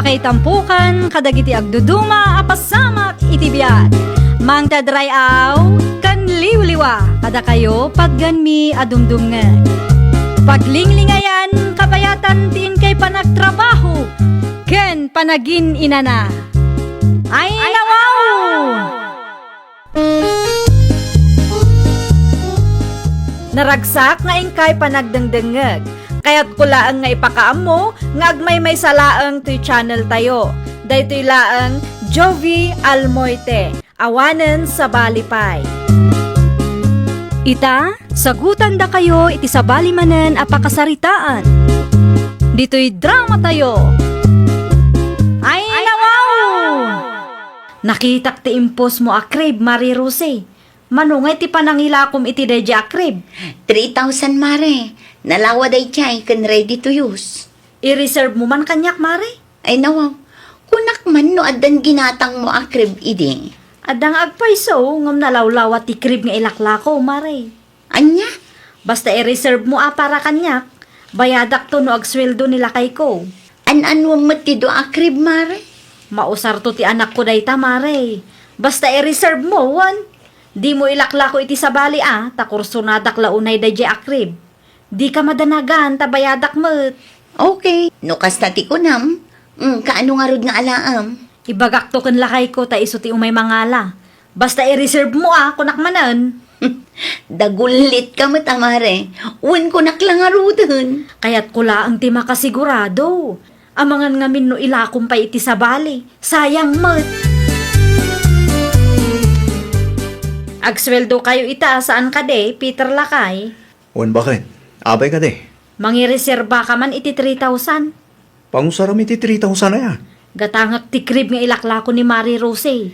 kay tampukan, kadagiti agduduma, apasamak itibiyat. Mang tadrayaw, kan liwliwa, kada kayo pagganmi adumdumngan. Paglinglingayan, kapayatan tiin kay panagtrabaho, ken panagin inana. Ay nawaw! Naragsak nga ingkay panagdengdengeg. Kaya't kulaang nga ipakaam mo, nga agmay may salaang to'y channel tayo. Daytoy laang Jovi Almoite, awanen sa balipay. Ita, sagutan da kayo iti sa balimanen apakasaritaan. Dito'y drama tayo. Ay nawaw! Nakitak ti impos mo akrib, Marie Rose. Manungay ti panangilakom iti deje akrib. 3,000 mare. Nalawa day chay kan ready to use. I-reserve mo man kanyak, Mare. Ay nawaw. Kunak man no adan ginatang mo akrib idi. Adang agpaiso, ngam nalawlawa ti krib nga ilaklako, Mare. Anya? Basta i-reserve mo para kanyak. Bayadak to no agsweldo nila kay ko. An-anwam matido akrib mare. Mausar to ti anak ko dayta, Mare. Basta i-reserve mo, wan. Di mo ilaklako iti sa bali takursunadak launay dayjay akrib. Di ka madanagan, tabayadak mo't. Okay. No kastati ko nam. Kaano nga rod nga alaam? Ibagak to kan lakay ko, ta iso ti umay mangala. Basta i-reserve mo kunak manan. Dagulit ka matamare. Uwan ko naklangarudan. Kaya't kula ang ti makasigurado. Amangan ngamin no ilakom pa iti sa bali. Sayang mo't. Agsweldo kayo ita, saan ka de, Peter Lakay? Wan bakit? Abay ka de. Mangireserba ka man iti 3,000. Pangusaram iti 3,000 na yan. Gatangak ti krib nga ilaklako ni Marie Rose.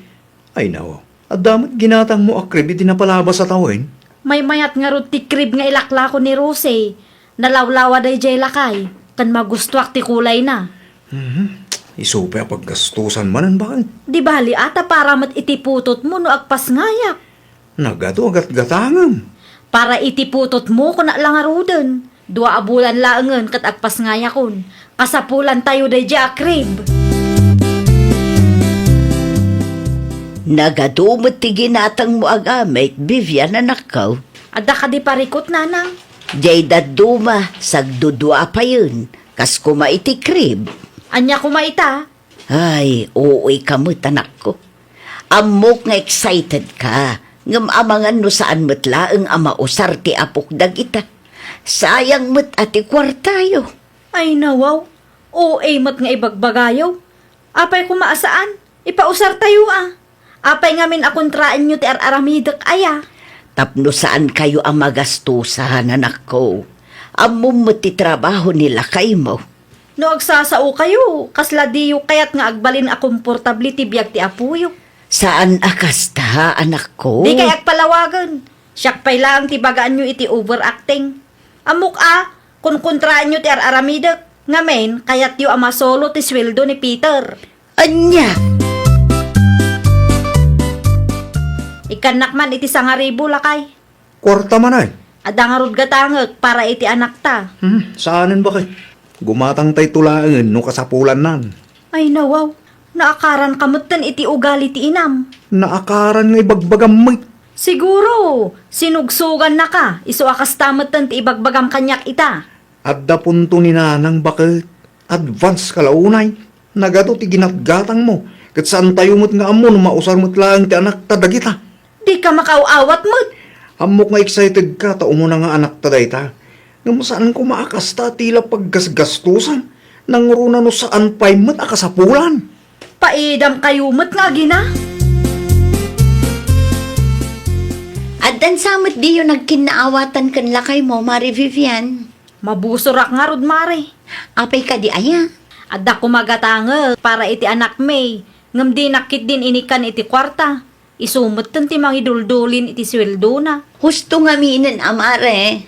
Ay nawa. At damat ginatang mo akrib iti napalabas sa tawin. May mayat nga ro ti krib nga ilaklako ni Rose. Nalawlawa day jay lakay. Kan magustuak ti kulay na. Isupe a paggastusan manan bakit? Di bali ata para mat itiputot mo no agpas ngayak. Nagato agat gatangam. Para itiputot mo kung nalangarudan. 2 abulan laangan kat agpas ngayakon. Kasapulan tayo day jay akrib. Nagadumot ti ginatang mo agamit, Vivian anak ko. Adda ka di parikot, nanang. Jay daduma, sagdudua pa yun. Kas kumaiti krib. Anya kumaita. Ay, uuy kamot anak ko. Amok nga excited ka. Ngam amangan no saan matlaang ama usar ti apok dagita. Sayang mat ati kwartayo. Ay nawaw. O mat nga ibagbagayaw. Apay kumaasaan. Ipausar tayo Apay ngamin akontraan nyo ti araramidak aya. Tapno saan kayo ang magastusahan anak ko. Amom mo ti trabaho nila kay mo. No agsasao kayo. Kasla diyo kayat nga agbalin a komportabli ti biyag ti apuyo. Saan akasta anak ko? Di kay agpalawagan. Siyak pay lang ti bagaan nyo iti overacting. Amok kung kontraan nyo ti araramidak. Ngamen, kayat yu ama solo ti sweldo ni Peter. Anya? Ikanak man iti 1,000 lakay. Kwarta man ay. Adangarod gatangag para iti anak ta. Saanin bakit? Gumatang tay tulaan no kasapulan nan. Ay nawaw, naakaran kamutan iti ugali ti inam. Naakaran nga ibagbagam may. Siguro, sinugsugan na ka, iso akas tamatan ti ibagbagam kanyak ita. Adda punto ni nanang bakit? Advance kalaunay. Nagato ti ginatgatang mo. Kat saan tayo mo't nga amo no mausar mo't lang ti anak ta dagita. Di ka makaawat mo't. Amok nga excited ka ta umuna nga anak ta dayta. Nga saan ko maakas ta tila paggasgastusan. Nangruna no saan pa'y mo't akasapulan. Paidam kayo mo't nga gina. Adan samot di yung nagkinaawatan kan lakay mo, Mari Vivian. Mabusurak nga rod mare. Apay ka di aya. Adda kumagatangag para iti anak may. Ngam di nakit din inikan iti kwarta. Isumot ti mangiduldulin iti sweldo na. Husto nga minin, amare.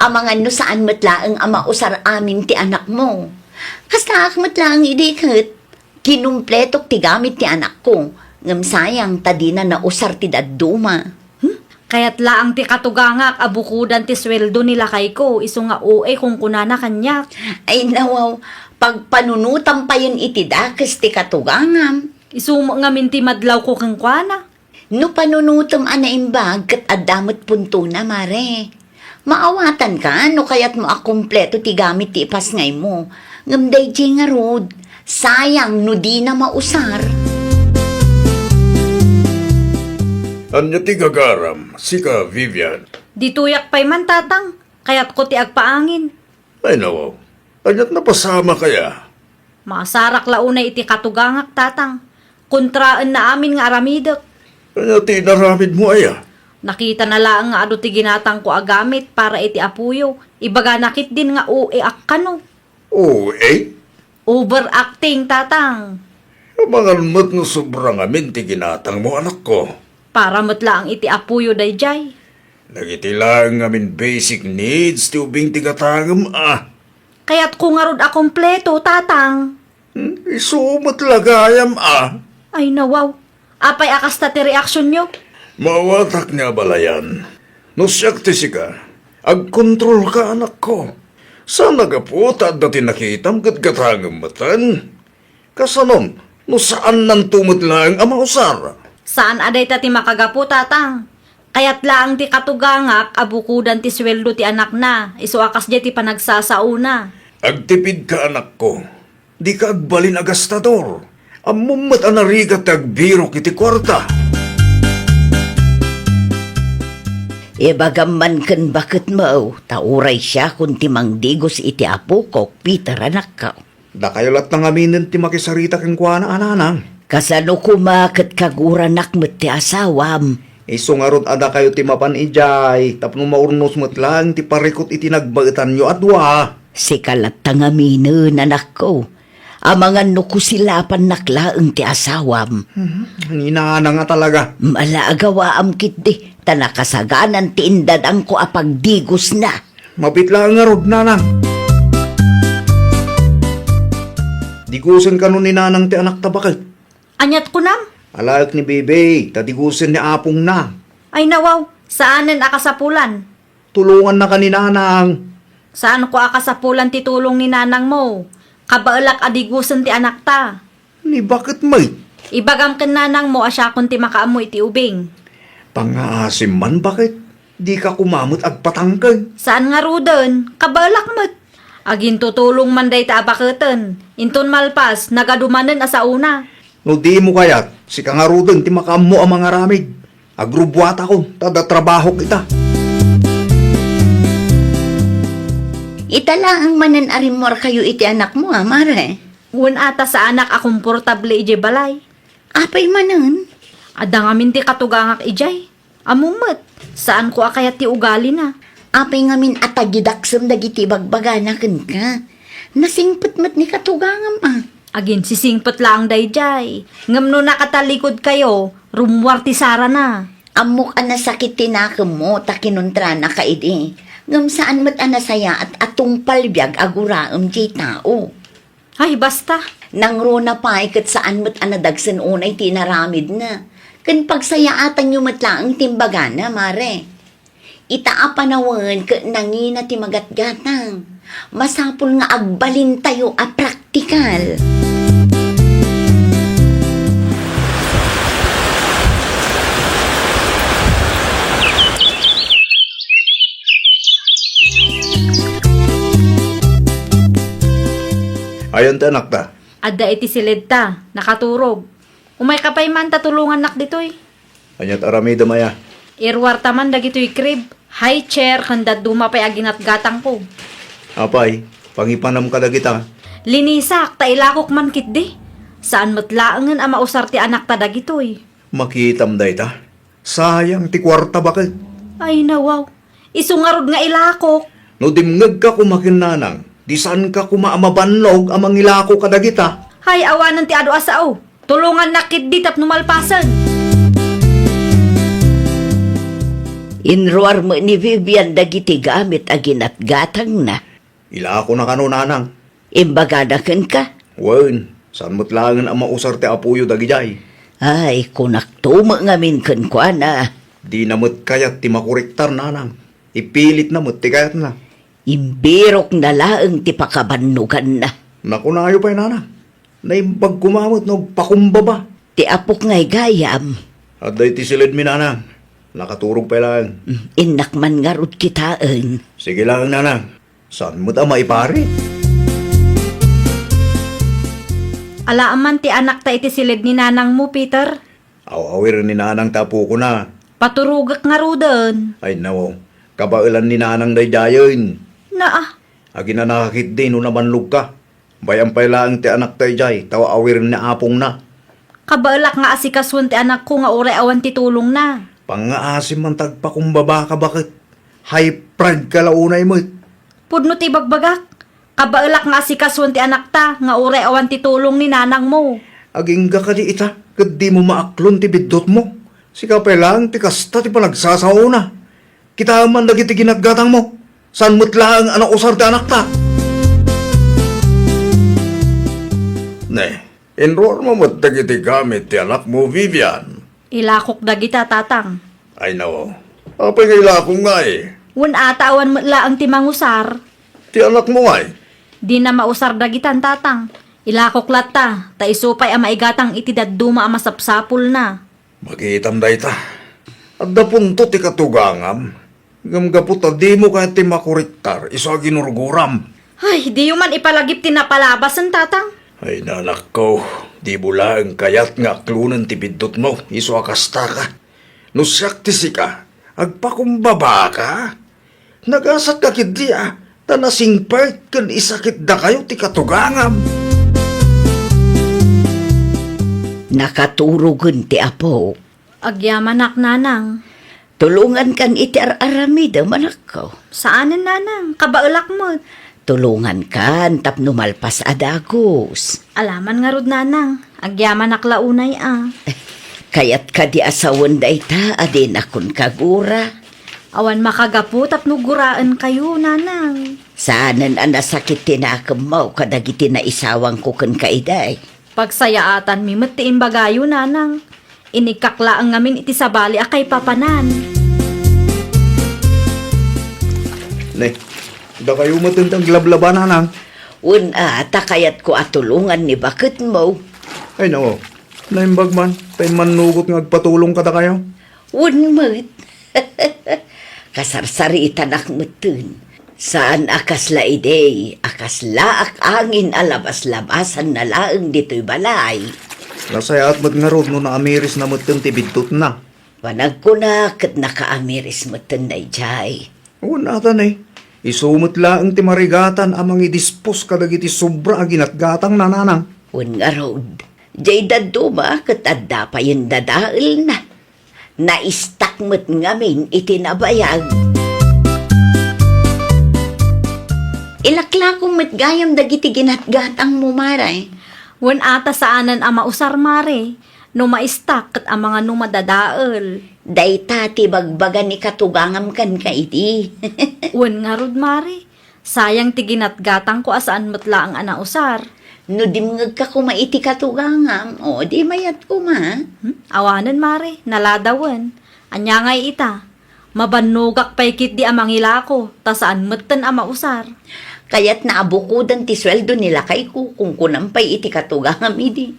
Amangan no saan matlaang ama usar amin ti anak mo. Kastaak matlaang idikit. Kinumpletok ti gamit ti anak ko. Ngam sayang tadina na usar ti dadduma. Kaya't laang ti katugangak abukudan ti sweldo nila kay ko. Iso nga kung kunana kanyak. Ay nawaw, Pagpanunutan pa yun iti dakes ti katugangam. Isumo nga minti madlaw ko kang kuana. No panunutom ana imbag kat adamot punto na, mare. Maawatan ka, no kaya't mo akumpleto ti gamit ti ipasngay mo. Ngamday di nga rod, sayang no di na mausar. Anya ti gagaram, sika Vivian. Dituyak pa'y man tatang, kaya't ko ti agpaangin. Ay nawaw, anya't napasama kaya? Masarak launa iti katugangak tatang. Kontraan na amin nga aramidok. Anya ti naramid mo aya? Nakita na lang nga ado ti ginatang ko agamit para iti apuyo. Ibaga nakit din nga akano. Oo, Overacting tatang. Abangan mo't no sobrang amin ti ginatang mo anak ko. Para matla ang iti apuyo dayjay. Nagitilang amin basic needs ti ubing ti gatangam Kaya't kung nga rod akumpleto tatang. Isumot lagayam Ay nawaw. Apay akas ta ti reaksyon nyo. Mawatak niya balayan. No siyak ti sika, agkontrol ka anak ko. Sana ka po dati nakitam kat gatangam matan. Kasanon, no saan nang tumot lang ang mausar? Saan aday ta ti makagapo tatang? Kaya't lang ti katugangak abukudan ti sweldo ti anak na. Isu akas di ti panagsasauna. Agtipid ka anak ko. Di ka agbalin agastador. Amumat anarigat agbiro kiti kwarta. Bagaman kan bakit mo, tauray siya kung timang digos iti apo ko, Peter anak ka. Da kayo lat nang aminin ti makisarita kang kuana ananang. Kasano kumakat kaguranak met ti asawam. Iso nga rod ada kayo ti mapan ijay, tapno maurnos mo't lang ti parikot iti nagbaitan nyo adwa. Si kalat tangamino anak ko. Amangan no kusilapan naklaang ti asawam. Ang inaana nga talaga. Malaagawa am kit di, tanakasaganan ti indadang ko apagdigos na. Mapitla nga rod nanang. Digusin ka nun ni nanang ti anak tabakal. Anyat ko nam? Alayok ni Bebe, tadigusin ni Apong na. Ay nawaw. Saanen akasapulan? Tulungan na ka ni nanang. Saan ko akasapulan ti tulong ni nanang mo? Kabaalak adigusan ti anak ta. Ni bakit may? Ibagam ken nanang mo asya kun ti makaamoy ti ubing. Pangaasim man bakit? Di ka kumamot agpatangkay. Saan nga ruden? Kabaalak mo't. Agin tutulong man day ta abaketen. Inton malpas, nagadumanen asa una. No di mo kayat, si kangarudeng ti makamo ang mga ramig. Agrubwat ako, tada trabaho kita. Itala ang manan arimor kayo iti anak mo, mare. Uwan ata sa anak a komportable ije balay. Apay manan? Ada nga minti katugangak ijay. Amumot, saan ko akayat ti ugali na? Apay ngamin atagidaksam dagiti bagbaganaken ka. Nasingpet-met ni katugangam Agin sisingpet lang dayjay. Ngam no nakatalikod kayo, rumwar ti Sara na. Amok anasakit tinakam mo, takinuntra na kaidi. Ngam saan mat anasaya at atong palbyag aguraam jay tao. Ay basta. Nangro na pa kat saan mat anadagsan unay tinaramid na. Kan pagsayaatan nyo matlaang timbagana, mare. Itaapanawan ka nangina ti magatgatang. Masapul nga agbalin tayo a praktikal. Ayan ti anak ta. Adda iti silid ta, nakaturog. Umay kapay man tatulungan nak ditoy. Anyat aramida maya. Irwar taman dagitoy crib. High chair kanda dumapay aginat gatang ko. Apay, pangipanam ka dagita. Linisak, tailakok man kit di. Saan matlaangan ang mausar ti anak ta dagitoy. Makitam day ta. Sayang ti kwarta bakit. Ay nawaw, isungarod nga ilakok. No dimngag ka kumakin nanang, di saan ka kumaamabanlog amang ilako ka dagita. Hay awanan ti ado asao. Tulungan na kit di tap numalpasan. Inruar mo ni Vivian dagiti gamit aginat gatang na. Ilako na kano nanang. Imbagadakan ka. Wen, saan mo't langan ang mausar ti apuyo dagijay. Ay, kunak tuma ngamin kan kwa na. Di namot kayat ti makuriktar nanang. Ipilit namot ti kayat na. Imbirok na laang ti pakabanugan na. Naku na ayo pa nanang. Naimbag kumamot no pakumbaba. Ti apok ngay gayam. At dahi ti silid mi nanang. Nakaturog pa lang. Inak man nga rod kitaan. Sige lang nanang. Saan mo ta maipari? Alaaman ti anak ta iti silid ni nanang mo, Peter. Awawir ni nanang tapo ko na. Paturugak nga rudan. Ay nawo. Kabailan ni nanang daydayon. Na Agi na nakakit din no nabanlog ka. Bayang pailaang ti anak tayo jay. Tawa awir ni apong na. kabalak nga asikaswan ti anak ko nga ore awan ti tulong na. Pangaasim man tagpakumbaba ka bakit? High pride ka launay mo. Pudno ti bagbagak. Kabalak nga asikaswan ti anak ta nga ore awan ti tulong ni nanang mo. Aging ka di ita. Kat di mo maaklon ti bidot mo. Sika pailaang ti kasta ti panagsasauna. Kita man lagi ti ginaggatang mo. San mo't lang anak usar ti anak ta? Ne, enroll mo mo't dagiti gamit ti anak mo, Vivian. Ilakok dagita tatang. Ay nawo, apay ngayon akong nga eh. Wan ata awan matla ang ti mangusar. Ti anak mo nga eh. Di na mausar dagitan tatang. Ilakok latta, ta isupay ang maigatang iti dadduma ang masapsapul na. Makitam da ita. At da punto ti katugangam. Gamgapot na di mo kahit ti makuriktar, iso ginurguram. Ay, di man ipalagip tinapalabas ang tatang. Ay nanak ko, di bula ang kayat nga aklunan ti bidot mo, iso akasta ka. Nusyak ti sika, agpakumbaba ka. Nagasat ka kidi tanasing part kan isakit da kayo ti katugangam. Nakaturugan ti apo. Agyamanak nanang. Tulungan kan iti aramida manak ko. Saanan nanang? Kabaulak mo. Tulungan kan tapno malpas adagos. Alaman nga rod nanang. Agyamanak launay Kayat ka di asawan da ita adin akon kagura. Awan makagapu tapno guraan kayo nanang. Saanan ang nasakit tinakam mo kadagiti na isawang ko kan kaiday. Pagsayaatan mi matiin bagayo nanang. Inikakla ang ngamin iti sabali akay papanan. Ne, da kayo matintang lablaban nanang. Una, takayat ko atulungan ni bakit mo. Ay nawo, naimbag man. Tay manugot nga agpatulong ka da kayo. Unmut. Kasarsaritan akmutun. Saan akas laide, akas laak angin alabas-labasan na laang dito'y balay. Nasayaat mat nga rod no naamiris na matang ti bidtot na. Wanag ko na kat nakaamiris mo tunay jay. Unatan eh. Isumot lang ti marigatan amang idispos kadagiti sobra aginatgatang nananang. Un nga road. Jay daduma kat adda pa yung dadail na. Naistak mo't ngamin itinabayag. Ilakla kong matgayam dagiti ginatgatang mo maray. Wan ata saanan ang mausar mare. No maistak kat ang mga numadadaal. Dayta ti bagbagan ni katugangam kan ka iti. Wan nga rod mare. Sayang ti ginatgatang ko asaan matla ang anausar. No dimngag ka kumaiti katugangam, o di mayat ko ma. Awanan mare, naladawan. Anya ngay ita. Mabanugak paikit di amang ilako, ta saan matan ang mausar. Kaya't naabukudan ti sweldo nila kay ko kung kunampay iti katugangam idi.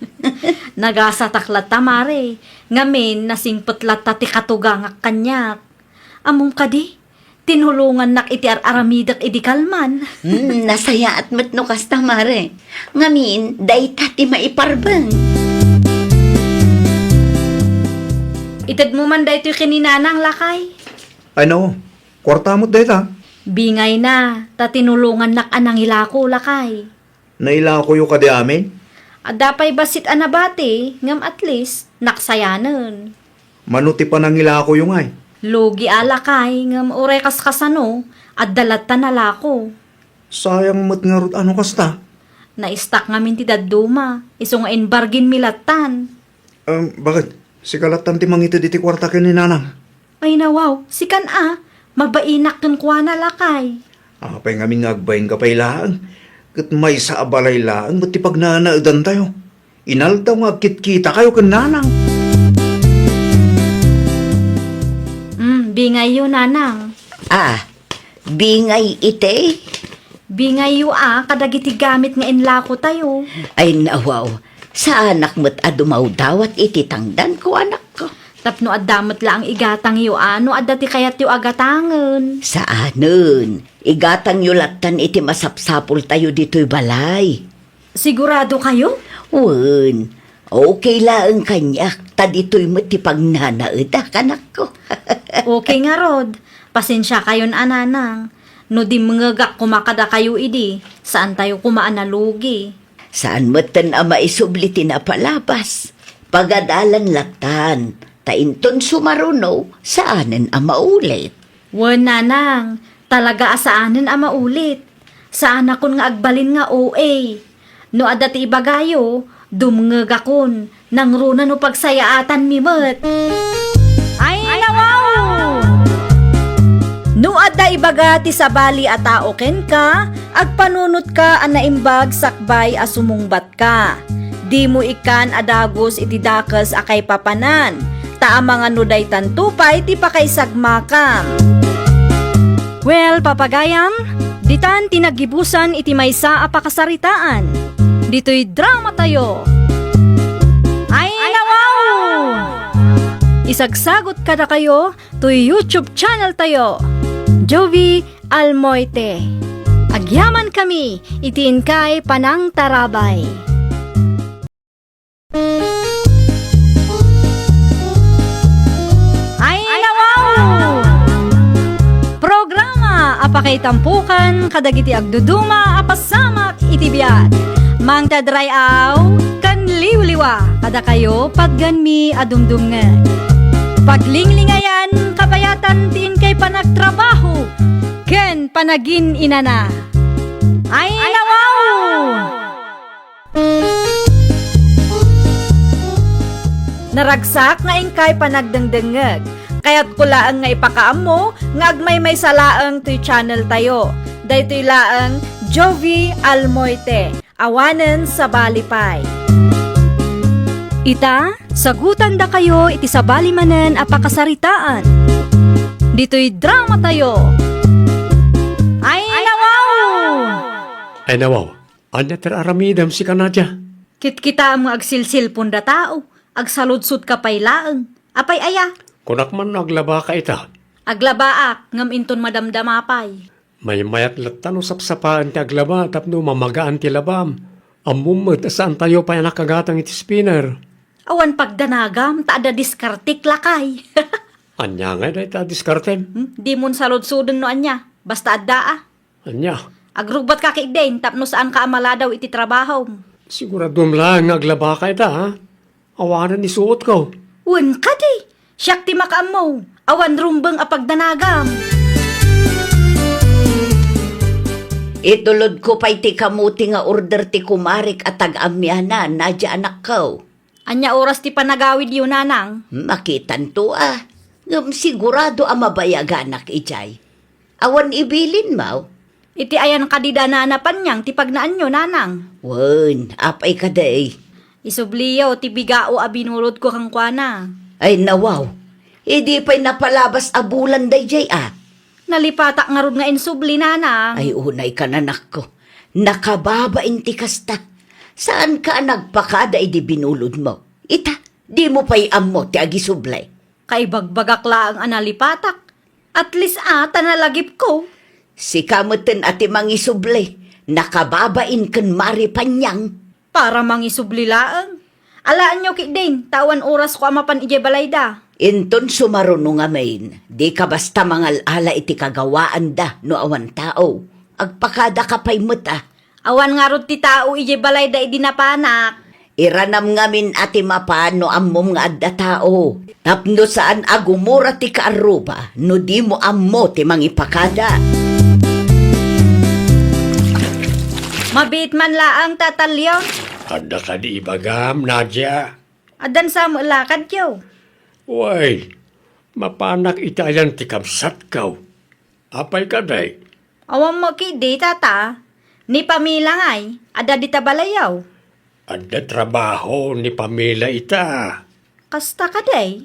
Nagasataklat ta mare. Ngamin nasingpatlat ta ti katugangak kanyak. Among kadi, tinulungan nak iti aramidak idi kalman. Nasaya at matno kasta mare. Ngamin, dayta ti maiparbang. Itad mo man dahito kininanang lakay. Ay nawo, kwarta mo't dayta. Bingay na, ta tinulungan nak anang ilako lakay. Naila ko yung kadi amin. Adapay basit anabati, ngam at least, naksayanan. Manuti pa nang ila ko yung ay. Lugi alakay, ngam urekas kasano, at dalata na lako. Sayang mat nga rod ano kasta. Naistak ngamin ti dadduma, iso nga inbargin milatan. Bakit? Si kalatan ti mangitid iti kwarta kin ni nanang. Ay nawaw, sikan mabainak kan kuha na lakay. Apay nga agbayin ka pa ilaan. Kat may sa abalay lang, ba't ipag nanaadan tayo? Inal daw nga kit-kita kayo kan nanang. Bingay yun nanang. Bingay ite. Bingay yu kadagiti gamit nga inlako tayo. Ay nawaw, sa anak mo't adumaw dawat iti tangdan ko anak ko. Tapno adamot lang igatang yu no adati kayat yu agatangan. Sa anon, igatang yulatan iti masapsapul tayo dito'y balay. Sigurado kayo? Wen, okay lang kanyak, ta dito'y mo't ipagnanaed anak ko. Okay nga Rod, pasensya kayon ananang. No di mangagak kumakada kayo idi, saan tayo kumaan na lugi? Saan mo't tan ama isubliti na palabas? Pagadalan latan, tainton sumaruno, saanen ama ulit. Wan nanang, talaga asaanin ama ulit. Saan akon nga agbalin nga OA. No adati ibagayo, dumngagakon, nang runa no pagsayaatan mimot. Ay nawaw! No adda ibaga ti sabali a tao ken ka, agpanunot ka an naimbag sakbay a sumungbat ka. Di mo ikan adagos iti dakas akay papanan, ta mga nuday tantupay ti pakaisagmakam. Well, papagayam, ditan tinagibusan iti maysa a pakasaritaan. Dito'y drama tayo. Ay nawaw! Isagsagot kada kayo to YouTube channel tayo. Jovi Almoite. Agyaman kami, itiin kay Panang Tarabay. Ay nawaw! Programa apakay tampukan kadagiti agduduma apasamak itibiyat. Mang tadray aw kan liwliwa kada kayo padganmi adumdumngan. Paglinglingayan kapayatan tiin kay panagtrabaho ken panagin inana. Ay nawaw! Naragsak nga ingkay panagdengdengeg. Kaya't kulaang nga ipakaam mo nga agmay may salaang to'y channel tayo. Daytoy laang Jovi Almoite. Awanen sa Balipay. Ita, sagutan da kayo iti sabali manen a pakasaritaan. Dito'y drama tayo. Ay nawaw! Ay nawaw, anya teraramidam si kanadya. Kitkita ang mga agsilsil punda tao. Agsaludsud ka pay laang. Apay aya. Kunak man naglaba ka ita. Aglabaak ngam inton madamdamapay. May mayat latan usap sapaan ti aglaba tapno mamagaan ti labam. Amumot saan tayo pa nakagatang iti spinner. Awan pagdanagam, taada diskartik lakay. Anya nga da ita diskartem. Di mon saludsudon no anya. Basta adda Anya, Agrugbat ka kikden, tapno saan ka amala daw iti trabaho. siguradum lang naglaba ka ita ha. Awanan ni suot ko. Wan ka di. Siyak ti makaam mo. Awan rumbang apagdanagam. Itulod ko pa'y ti kamuti nga order ti kumarik at tag-amyanan, nadya anak ko. Anya oras ti panagawid yun nanang. Makitan to Ngam sigurado mabayaga anak ijay. Awan ibilin mo. Iti ayan kadida nanapan niyang ti pagnaan nyo nanang. Wen, apay ka day. Isubliyaw ti bigao abinulod ko kang kuana. Ay nawaw, hindi pa'y napalabas abulan day jay Nalipatak nga rod nga insubli nanang. Ay unay ka nanak ko. Nakababa inti kasta. Saan ka nagpakada di binulod mo? Ita, di mo pa'y ammo ti agisublay. Kaibagbagak laang analipatak. At least tanalagip ko. Si kamutin ati mangisublay. Nakababain kan mari panyang. Para mangisubli laang. Alaan nyo kikden, tawan oras ko amapan ije balayda. Inton sumaruno nga main. Di ka basta mangalala iti kagawaan da no awan tao. Agpakada ka pa'y muta. Awan nga rod ti tao ije balayda idinapanak. Iranam ngamin ati mapano ammom nga adda tao. Tapno saan agumura ti kaaruba, no di mo ammo ti mangipakada. Mabit man laang tatalyon. Ada ka di ibagam, Nadia. Adan sa mo lakad kyo. Uy, mapanak itayan ti kamsat kaw. Apay ka day. Awang mo kidi tata. Ni pamila ngay, ada dita balayaw. Ada trabaho ni Pamela ita. Kasta ka day.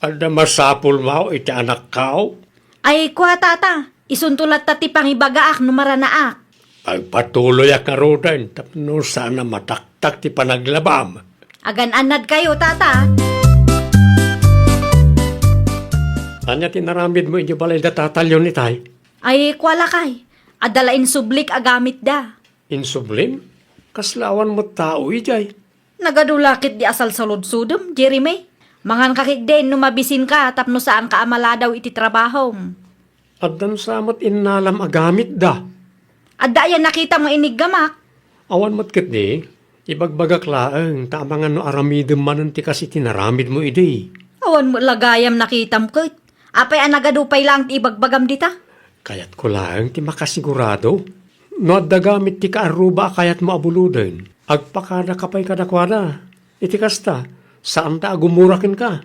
Ada masapul mo iti anak kaw. Ay kwa tata, isuntulat tati pangibagaak numaranaak. Pagpatuloy ak karudan, tapno sana mataktak ti panaglabam. Agan-anad kayo, tata. Anya tinaramid mo inyo balay da tatalyon ni tay? Ay, kwala kay. Adalain sublik agamit da. Insublim? Kaslawan mo tao ijay. Nagadulakit di asal sa lodsudom, Jeremy. Mangan kakigden numabisin ka tapno saan ka amala daw iti trabaho. Addan samot inalam agamit da. Adda yan nakita mo iniggamak. Awan mo't kit di, ibagbagak laang tamangan no aramidem manan ti kasi tinaramid mo idi. Awan mo lagayam nakitam kit. Apay anagadupay lang ti ibagbagam dita. Kayat ko lang ti makasigurado. No adda gamit ti kaaruba kayat mo abuluden. Agpakada kapay kadakwada. Iti kasta, saan ta agumurakin ka?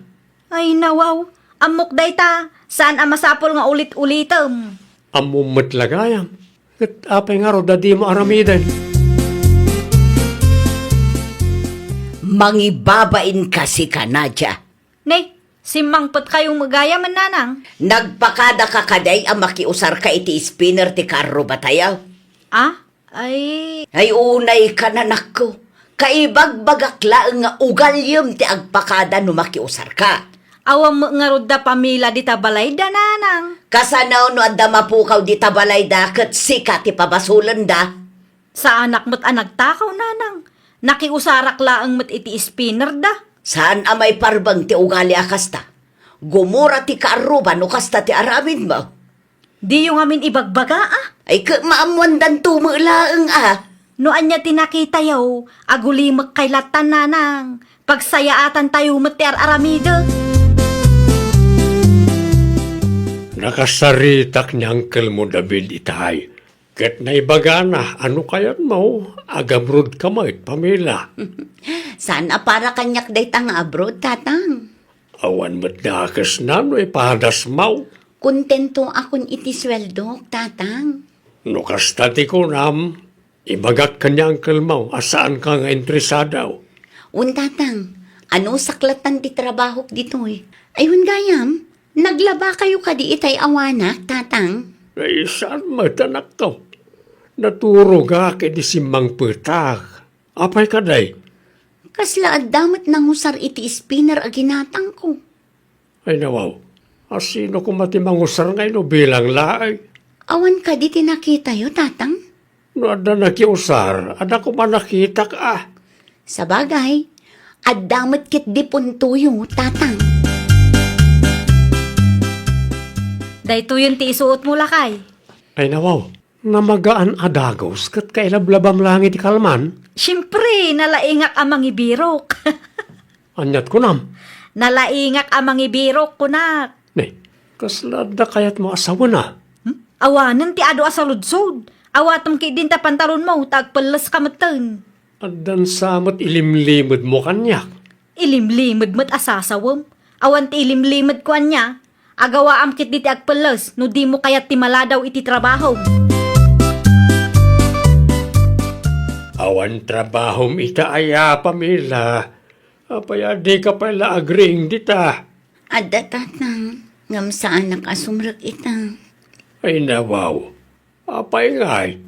Ay nawaw, amok day ta. Saan ang masapol nga ulit-ulitam? Amumot lagayam. Kat apay nga ro dadi mo aramiden. Mangibabain kasi ka, Nadia. Ne, simangpot kayong magayaman nanang. Nagpakada ka kaday ang makiusar ka iti spinner ti karro batayaw. Ah? Ay... Ay unay ka na nako. Kaibagbagak laeng nga ugalyom ti agpakada no makiusar ka. Awam mo nga rod da pamila di tabalay da nanang. Kasanaw no adda mapukaw di tabalay da ket sika ti pabasulan da. Sa anak mo't anagtakaw nanang. Nakiusarak laang mo't iti spinner da. Saan amay parbang ti ugali akasta? Gumura ti kaaruba no kasta ti aramid mo. Di yung amin ibagbaga ah. Ay maamuandan tumulaeng ah. No anya tinakita yaw, agulimak kay latan nanang. Pagsayaatan tayo mo't ti aramida. Nakasaritak ni Uncle mo David itay. Ket na ibaga na, ano kayat mo? Agabrod ka mo it pamila. Saan para kanyak day tang abroad, tatang? Awan mo't nakas na no ipahadas mo. Kontento akon iti sweldo, tatang. No kastati ko nam, ibagak ka niya Uncle mo, asaan ka nga interesadaw. Tatang, ano saklatan ti trabaho dito eh? Ayun gayam, naglaba kayo kadi itay awanak, tatang. Ay, saan matanak to? Naturo ka kedi simang putak. Apay ka day? Kasla at damat nang usar iti spinner aginatang ko. Ay nawaw, asino ko matimangusar ngayon no bilang laay? Awan ka di tinakita yo, tatang? No ada nakiusar, ada ko manakita ka. Sa bagay, at damat kit di puntuyo, tatang. Dahito yun ti isuot mo lakay. Ay nawaw, namagaan adagos kat kailablabam langit di kalman. Siyempre, nalaingak amang ibirok. Anyat ko nam. Nalaingak amang ibirok kunak. Ne, kaslada kayat mo asawa na. Awanan ti ado asaludsod. Awatom ki din ta pantalon mo, tagpalas kamatan. Adan samot ilimlimod mo kanyak. Ilimlimad mo't asasawam. Awan ti ilimlimad ko anya. Agawa am kit di ti agpalas, no di mo kayat ti maladaw iti trabaho. Awan trabahom ita aya pamila. Apaya di ka pala agring dita. Adda, tatang, ngam saan nakasumrak itang. Ay nawaw, apay ngay.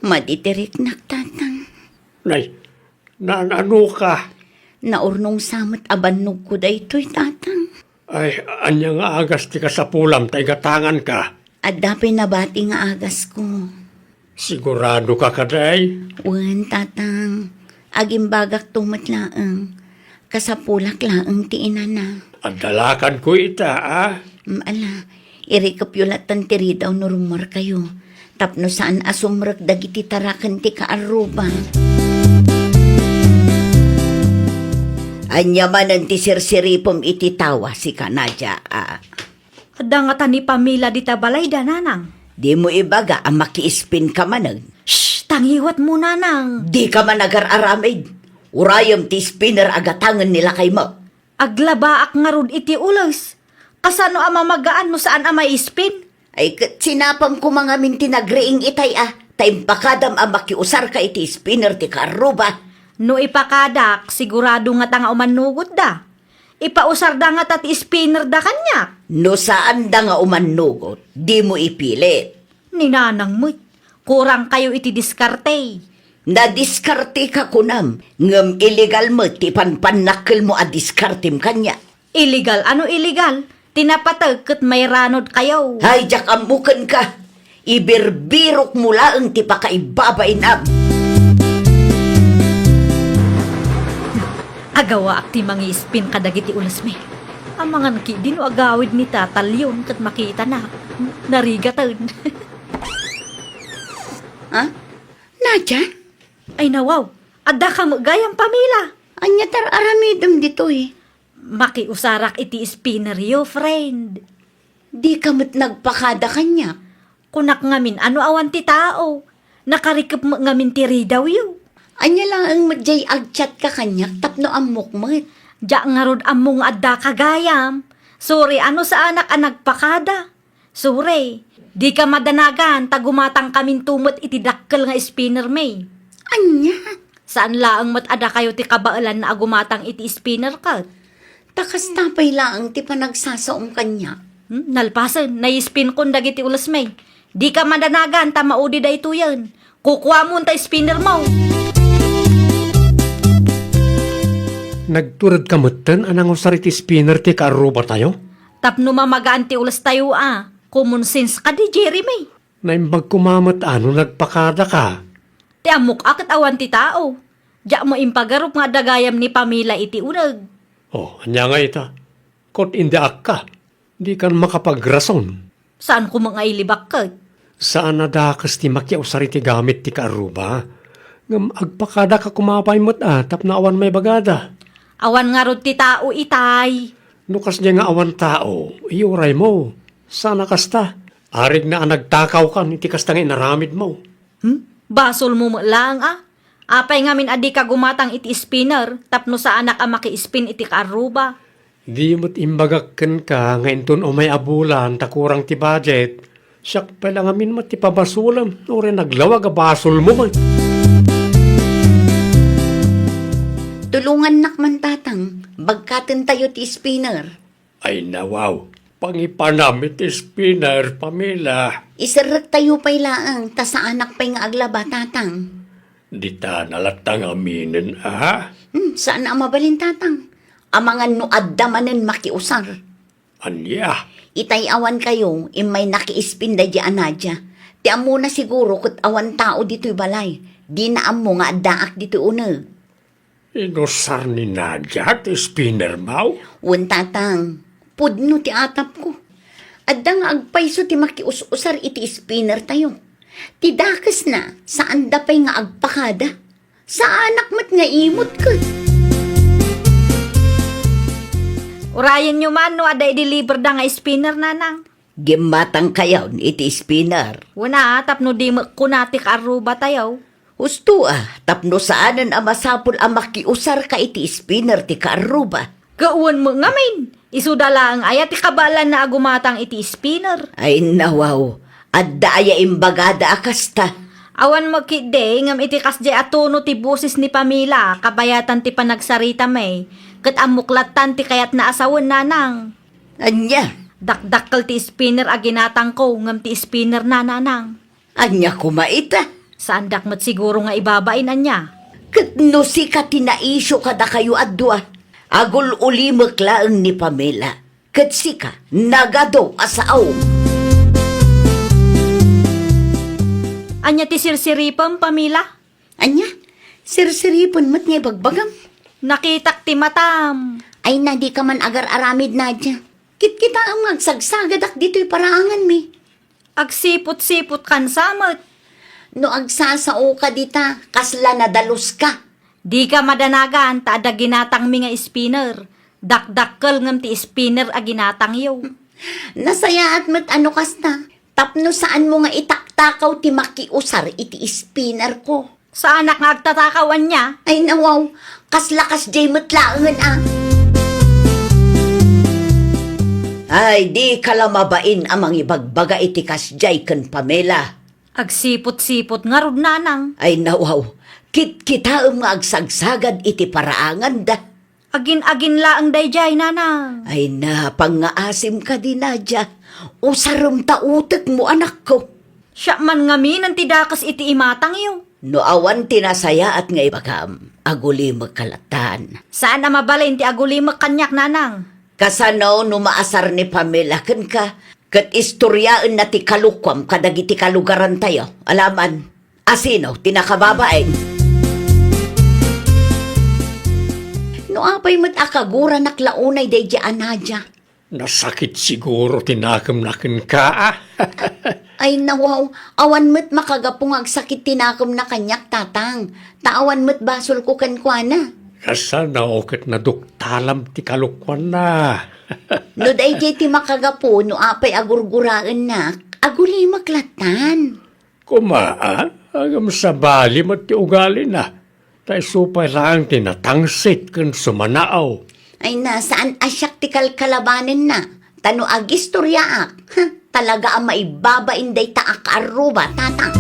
Maditirik nak, tatang. Nay, ano ka? Naurnong samot abannog ko daytoy, tatang. Ay, anya nga agas ti ka sa pulam, tay gatangan ka. Adda pinabati nga agas ko. Sigurado ka kaday? Tatang. Agimbagak tumat laang. Kasapulak laang ti inana. Adalakan ko ita, ah. Ala, irikapyulatan ti ridaw no rumor kayo. Tapno saan asumrak dagiti tarakan ti kaaruba. Anya manan ti sirsiripom iti tawa si Nadia. Ada nga tani pamila di tabalay da nanang. Di mo ibaga ang makiispin ka manag. Shh, tangiwat mo nanang. Di ka man agar-aramid. Urayom ti spinner agatangan nila kay mo. Aglabaak nga rod iti ulos. Kasano ama magaan mo saan ama ispin? Ay sinapam ko mga minti nagreing itay Taimpakadam ang makiusar ka iti spinner ti karuba. No ipakadak, sigurado nga tanga umanugot da. Ipausar da nga tati spinner da kanya. No saan da nga umanugot, di mo ipilit. Ninanang mo't, Kurang kayo iti diskarte. Nadiskarte ka kunam, ngem illegal mo, ti panpanakil mo a diskartem kanya. Illegal? Ano illegal? Tinapatag kat may ranod kayo. Hay, jak amukan ka. Ibirbirok mula ang ti pakaibabain ab. Agawa ak ti mangi spin kadagiti ulas me. Amangan ki dino agawid ni tatalyon kat makita na. Narigatan. Ha? Nadya? Ay nawaw, adda ka magayang pamila. Anya tar aramidom dito eh. Makiusarak iti spinner yo, friend. Di kamot nagpakada kanya. Kunak ngamin ano awan ti tao. Nakarikap mo ngamin ti ridaw yo. Anya lang ang madjay agchat ka kanya, tapno ang mukmat. Diya nga rod among adda kagayam. Sorry, ano sa anak ang nagpakada? Sorry, di ka madanagan, tagumatang kamin tumot iti dakkel nga spinner may. Anya? Saan laang matada kayo ti kabaalan na agumatang iti spinner ka? Takas tapay lang ti panagsasaom kanya. Nalpasan, naispin kon dagiti ulas may. Di ka madanagan, tamaudi da ito yan. Kukuha mo ta spinner mo. Nagturad kamutan anang usar iti spinner ti kaaruba tayo? Tapno mamagaan ti ulas tayo Common sense ka di Jeremy. Naimbag kumamat ano nagpakada ka? Ti amok akit awan ti tao. Diya mo impagarup nga dagayam ni Pamela iti unag. Oh, anya nga ita. Kot indaak ka. Di kan makapagrason. Saan ko mga ilibak ka? Saan nadakas ti makiausar iti gamit ti kaaruba? Ngam agpakada ka kumapay mo't tap na awan may bagada. Awan nga rod ti tao itay. Nukas niya nga awan tao, iuray mo. Sana kasta. Arig na nagtakaw kan, iti kasta nga inaramid mo. Basol mo lang Apay ngamin adi ka gumatang iti spinner, tapno sa anak ang maki-spin iti kaaruba. Di mo't imbagakken ka, ngayon ton o may abulan, takurang ti budget. Siyak pala ngamin mo ti pabasulam, o rin naglawag a basol mo man. Tulungan nakman tatang, bagkaten tayo ti spinner. Ay nawaw, pangipanamit ti spinner, Pamela. Isarat tayo pa'y laang, ta sa anak pa'y nga aglaba tatang. Di ta nalatang aminin, Saan ang mabalin tatang? Amangan no addamanen makiusar. Anya, Itay awan kayo, imay nakiispin da di anadya. Ti amo na siguro kat awan tao dito'y balay. Di na amo nga addaak dito unag. inusar ni Nadia ti spinner mau? Wan tatang, pudno ti atap ko. Adda nga agpayso ti makius-usar iti spinner tayo. Ti dakas na, saan da pa'y nga agpakada? Sa anak mat nga imot ka. Urayan nyo man no ada i-deliver da nga spinner nanang. Gimatang kayaw iti spinner. Wana tapno di mo kunati kaaruba tayo. Husto tapno saanan ang masapul ang makiusar ka iti spinner ti kaaruba. Gauwan mo ngamin. Isudala ang ayat ti kabalan na agumatang iti spinner. Ay nawaw, adda aya imbagada akasta. Awan magkide, ngam iti kasdi atuno ti busis ni Pamela, kabayatan ti panagsarita may, kat amuklatan ti kayat na asawan nanang. Anya, Dakdakkel ti spinner aginatang ko, ngam ti spinner na nanang. anya kumaita. Saan dakmat siguro nga ibabain anya? Kat no si katinaisyo kada kayo adwa. Agul uli maklaang ni Pamela. Kat sika, nagado asaaw. Anya ti sirsiripam, Pamela? Anya, sirsiripon mat nga bagbagam. Nakitak ti matam. Ay na di ka man agar-aramid na dyan. Kit-kita ang agsagsagadak dito'y paraangan mi. Agsipot-sipot kan samot. No agsasao ka dita, kasla na dalos ka. Di ka madanagan, taada ginatang mi nga spinner. Dakdakkel ngam ti spinner aginatang yo. Nasaya at mat ano kasta. Tapno saan mo nga itaktakaw ti makiusar iti spinner ko. Sa anak nga agtatakawan niya, Ay nawaw, kaslakas jay matlaangan Ay, di kalamabain amang ibagbaga iti kasjay ken Pamela. agsipot-sipot nga rod nanang. Ay nawaw, kita nga agsagsagad iti paraangan da. Agin-agin laang dayjay nanang. Ay na, pangaasim ka din Nadya. Usaram tautek mo anak ko. Siya man ngamin ang tidakas iti imatang iyo. No awan tinasaya at nga ibagam, aguli magkalatan. Saan na mabalay ti aguli kanyak nanang? Kasano no maasar ni Pamela ken ka, kat istoryaan na ti kalukwam kadagiti kalugaran tayo. Alaman, asino tinakababaeng. No apay mat akagura naklaunay day di anadya. Nasakit siguro tinakam nakin ka, ah. Ay nawaw, awan mo't makagapong agsakit tinakam na kanyak tatang. Taawan mo't basol ko kankwana. Kasana okit na duktalam ti kalukwan na. No day ti makagapo, no apay agurguraan na, aguli maklatan. Kumaan, agam sa bali mo ti ugali na. Tay supay lang tinatangsit kan sumanaaw. Ay nasaan asyak ti kalkalabanin na, tano agistoryaak. Talaga ang maibaba inday taak aruba, tatang.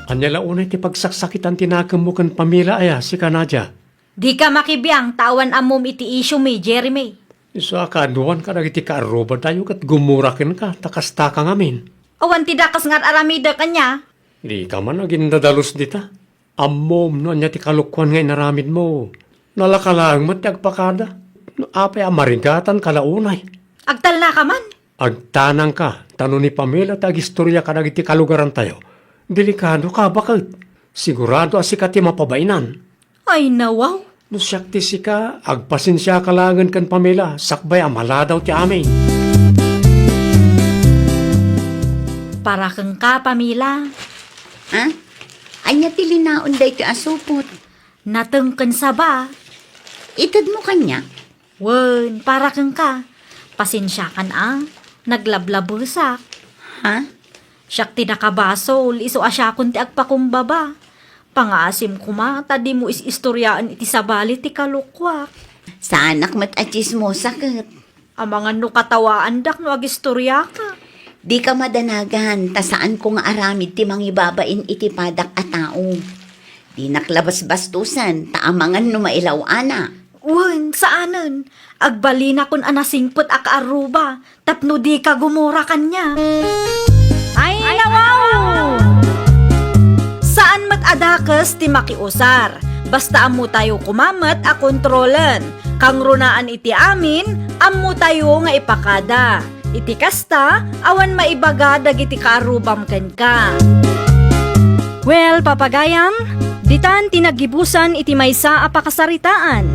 Anyala unay ti pagsaksakitan tinakam mo kan pamila aya si Kanadya. Di ka makibiyang tawan amom iti issue mi, Jeremy. Iso akaduan ka nagiti kaaruban tayo kat gumurakin ka, takasta ka ngamin. Awan tidakas ngar aramida kanya. Di ka man naging dadalos dita. Amom no anya ti kalukwan nga inaramid mo. Nalakalang mo ti agpakada. No apay amarigatan kalaunay. Agtal na ka man. Agtanang ka, tanong ni Pamela tagistorya ka nagiti kalugaran tayo. Delikado ka, bakit? Sigurado asika ti mapabainan. Ay nawaw. No siyak ti sika, agpasinsya ka langan kan Pamela, sakbay amala daw ti amin. Para kang ka, Pamila. Ha? Anya ti linaon day ti asupot. Natengken sa ba? Itad mo kanya. Wen, para kang ka. Pasensya kan naglablabusak. Ha? Siyak ti nakabasol, iso asyakon ti agpakumbaba. Pangasim kuma, tadi mo istoryaan iti sabali ti kalukwak. Sa anak mat achis mo sakit. Amangan no katawaan dak no agistorya ka. Di ka madanagan, ta saan ko nga aramid ti mangibabain iti padak a tao. Di naklabas bastusan, ta amangan no mailaw ana. Wen, saanan? Agbalina kun anasingput akaaruba, tapno di ka gumura kanya. Ay, nawaw! Saan mat adakas ti makiusar? Basta amo tayo kumamat a kontrolan. Kang runaan iti amin, amo tayo nga ipakada. Iti kasta, awan maibaga dagiti kaarubam ken ka. Well, papagayam, ditan tinagibusan iti maysa a pakasaritaan.